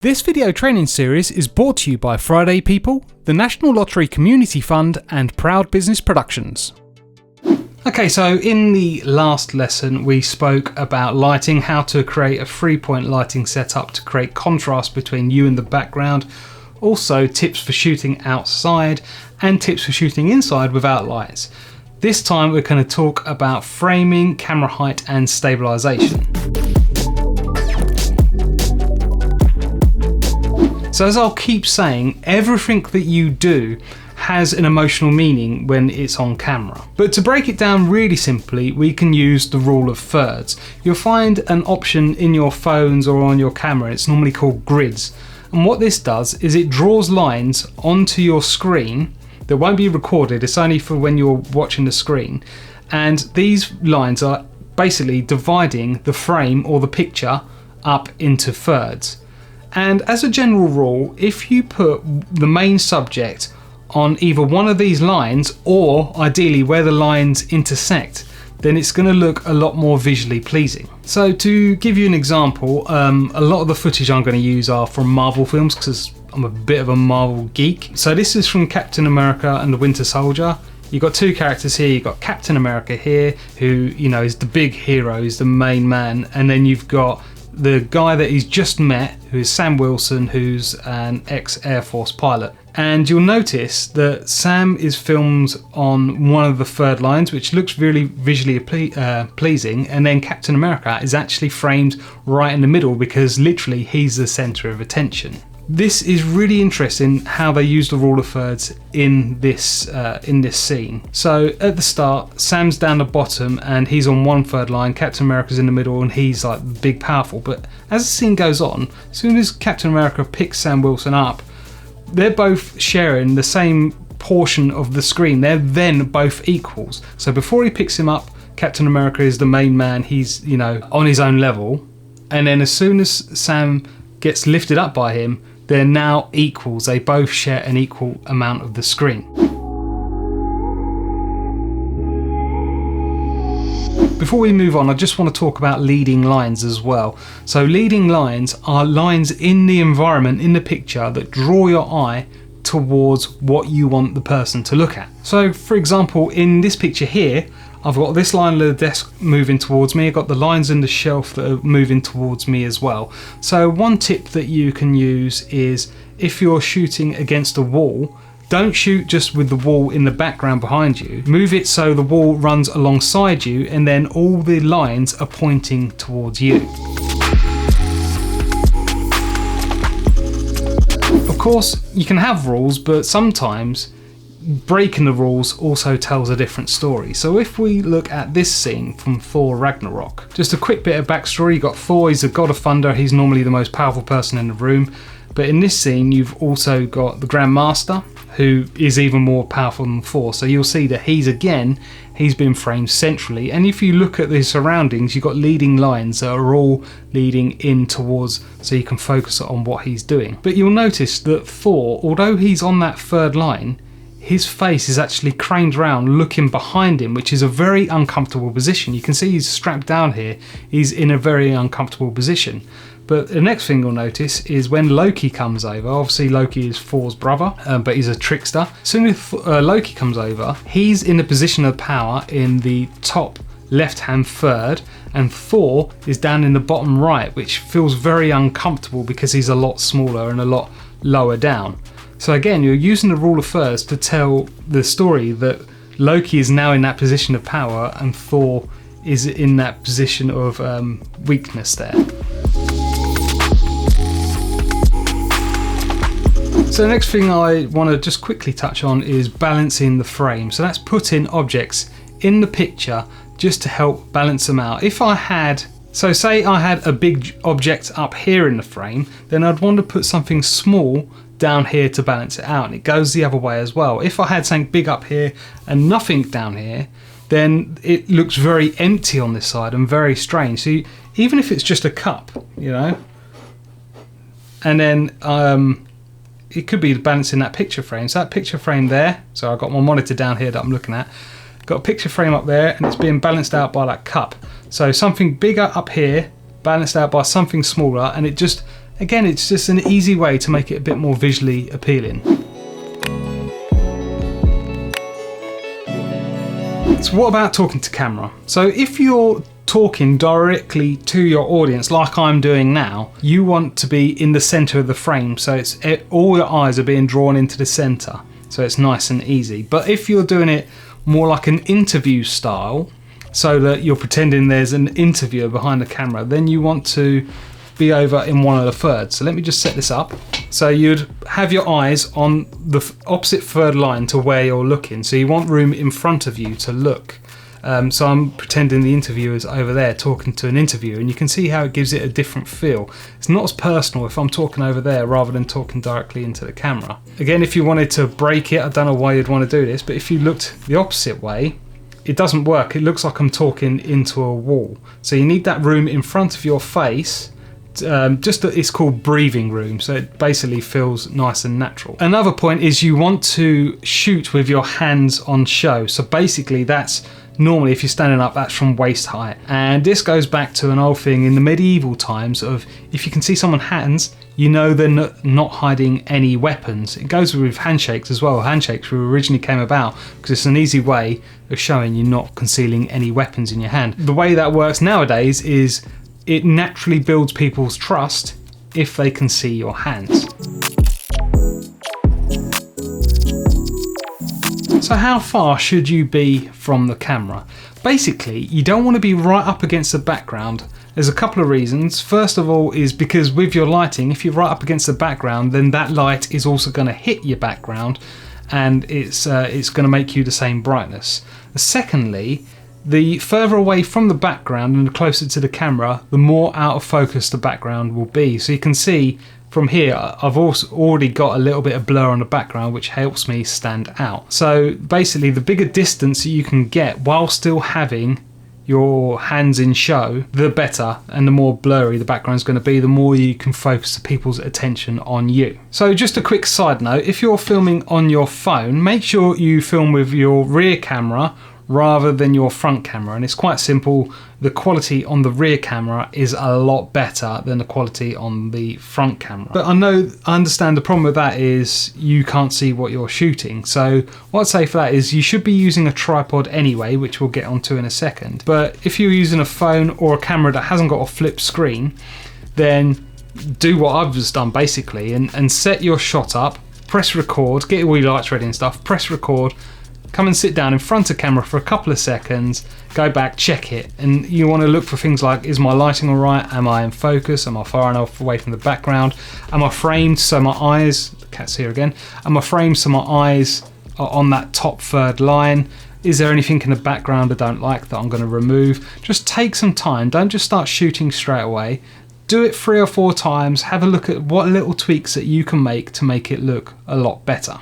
This video training series is brought to you by Friday People, the National Lottery Community Fund and Proud Business Productions. Okay, so in the last lesson we spoke about lighting, how to create a 3-point lighting setup to create contrast between you and the background, also tips for shooting outside and tips for shooting inside without lights. This time we're going to talk about framing, camera height and stabilization. So as I'll keep saying, everything that you do has an emotional meaning when it's on camera. But to break it down really simply, we can use the rule of thirds. You'll find an option in your phones or on your camera, it's normally called grids. And what this does is it draws lines onto your screen that won't be recorded, it's only for when you're watching the screen. And these lines are basically dividing the frame or the picture up into thirds. And as a general rule, if you put the main subject on either one of these lines or ideally where the lines intersect, then it's going to look a lot more visually pleasing. So to give you an example, a lot of the footage I'm going to use are from Marvel films because I'm a bit of a Marvel geek. So this is from Captain America and the Winter Soldier. You've got two characters here. You've got Captain America here, who is the big hero, is the main man, and then you've got the guy that he's just met, who is Sam Wilson, who's an ex-Air Force pilot. And you'll notice that Sam is filmed on one of the third lines, which looks really visually pleasing, and then Captain America is actually framed right in the middle because literally he's the centre of attention. This is really interesting how they use the rule of thirds in this scene. So at the start, Sam's down the bottom and he's on one third line, Captain America's in the middle and he's like big powerful. But as the scene goes on, as soon as Captain America picks Sam Wilson up, they're both sharing the same portion of the screen. They're then both equals. So before he picks him up, Captain America is the main man, he's on his own level. And then as soon as Sam gets lifted up by him, they're now equals. They both share an equal amount of the screen. Before we move on, I just want to talk about leading lines as well. So leading lines are lines in the environment, in the picture, that draw your eye towards what you want the person to look at. So for example, in this picture here, I've got this line of the desk moving towards me, I've got the lines in the shelf that are moving towards me as well. So one tip that you can use is if you're shooting against a wall, don't shoot just with the wall in the background behind you. Move it so the wall runs alongside you and then all the lines are pointing towards you. Of course, you can have rules, but sometimes breaking the rules also tells a different story. So if we look at this scene from Thor Ragnarok, just a quick bit of backstory. You got Thor, he's the god of thunder, he's normally the most powerful person in the room, but in this scene you've also got the Grand Master, who is even more powerful than Thor. So you'll see that he's been framed centrally, and if you look at the surroundings, you've got leading lines that are all leading in towards, so you can focus on what he's doing. But you'll notice that Thor, although he's on that third line, his face is actually craned around looking behind him, which is a very uncomfortable position. You can see he's strapped down here, he's in a very uncomfortable position. But the next thing you'll notice is when Loki comes over, obviously Loki is Thor's brother, but he's a trickster. As soon as Loki comes over, he's in a position of power in the top left-hand third, and Thor is down in the bottom right, which feels very uncomfortable because he's a lot smaller and a lot lower down. So again, you're using the rule of thirds to tell the story that Loki is now in that position of power and Thor is in that position of weakness there. So the next thing I want to just quickly touch on is balancing the frame. So that's putting objects in the picture just to help balance them out. So say I had a big object up here in the frame, then I'd want to put something small down here to balance it out, and it goes the other way as well. If I had something big up here and nothing down here, then it looks very empty on this side and very strange. So even if it's just a cup, and then it could be balancing that picture frame. So that picture frame there, so I've got my monitor down here that I'm looking at, got a picture frame up there and it's being balanced out by that cup. So something bigger up here balanced out by something smaller, and it just Again, it's just an easy way to make it a bit more visually appealing. So what about talking to camera? So if you're talking directly to your audience like I'm doing now, you want to be in the center of the frame, so all your eyes are being drawn into the center, so it's nice and easy. But if you're doing it more like an interview style, so that you're pretending there's an interviewer behind the camera, then you want to be over in one of the thirds. So let me just set this up. So you'd have your eyes on the opposite third line to where you're looking. So you want room in front of you to look. So I'm pretending the interviewer's over there talking to an interviewer, and you can see how it gives it a different feel. It's not as personal if I'm talking over there rather than talking directly into the camera. Again, if you wanted to break it, I don't know why you'd want to do this, but if you looked the opposite way, it doesn't work. It looks like I'm talking into a wall. So you need that room in front of your face. It's called breathing room, so it basically feels nice and natural. Another point is you want to shoot with your hands on show. So basically that's normally, if you're standing up, that's from waist height. And this goes back to an old thing in the medieval times of, if you can see someone's hands, you know they're not hiding any weapons. It goes with handshakes as well. Handshakes originally came about because it's an easy way of showing you're not concealing any weapons in your hand. The way that works nowadays is it naturally builds people's trust if they can see your hands. So how far should you be from the camera? Basically, you don't want to be right up against the background. There's a couple of reasons. First of all is because with your lighting, if you're right up against the background, then that light is also going to hit your background, and it's going to make you the same brightness. Secondly, the further away from the background and the closer to the camera, the more out of focus the background will be. So you can see from here, I've also already got a little bit of blur on the background, which helps me stand out. So basically, the bigger distance you can get while still having your hands in show, the better, and the more blurry the background is going to be, the more you can focus people's attention on you. So just a quick side note, if you're filming on your phone, make sure you film with your rear camera rather than your front camera, and it's quite simple. The quality on the rear camera is a lot better than the quality on the front camera. But I understand the problem with that is you can't see what you're shooting. So what I'd say for that is you should be using a tripod anyway, which we'll get onto in a second. But if you're using a phone or a camera that hasn't got a flip screen, then do what I've just done basically, and set your shot up, press record, get all your lights ready and stuff, press record, come and sit down in front of camera for a couple of seconds, go back, check it. And you want to look for things like, is my lighting all right? Am I in focus? Am I far enough away from the background? Am I framed so my eyes, the cat's here again, am I framed so my eyes are on that top third line? Is there anything in the background I don't like that I'm going to remove? Just take some time, don't just start shooting straight away. Do it 3 or 4 times, have a look at what little tweaks that you can make to make it look a lot better.